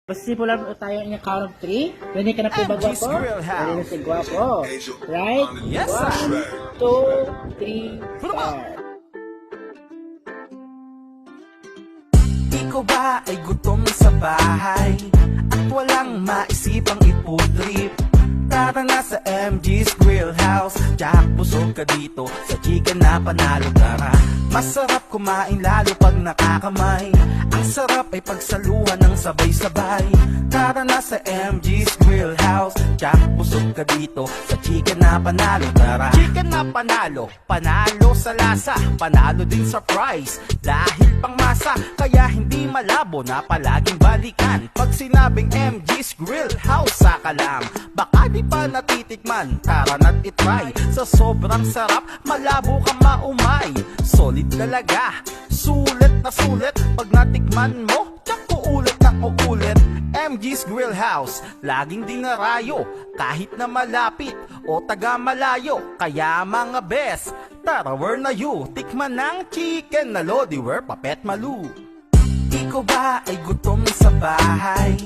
Simulan tayo in a count of 3. Ready ka na po ba, MG's Gwapo? Grill House. Ready na si Gwapo. Right? Yes, sir. 1, 2, 3, start. Ikaw ba ay gutom sa bahay at walang maisipang ipudrip? Tara na sa MG's Grill House. Jack, busog ka dito sa chicken na panalo. Tara, masarap kumain lalo pag nakakamay. Ang sarap ay pagsaluhan ng sabay-sabay. Tara na sa MG's Grill House. Jack, busog ka dito sa chicken na panalo. Tara, chicken na panalo, panalo sa lasa, panalo din sa price. Dahil pang masa, kaya hindi malabo na palaging balikan. Pag sinabing MG's Grill House sa kalam, baka di pa natitikman, tara na't itry. Sa sobrang sarap, malabo ka maumay. Solid talaga, sulit na sulit. Pag natikman mo, tsak uulit na uulit. MG's Grill House, laging dinarayo, kahit na malapit o taga malayo. Kaya mga best, tara where na you, tikman ng chicken na lodi, where papet malu. Ikaw ba ay gutom sa bahay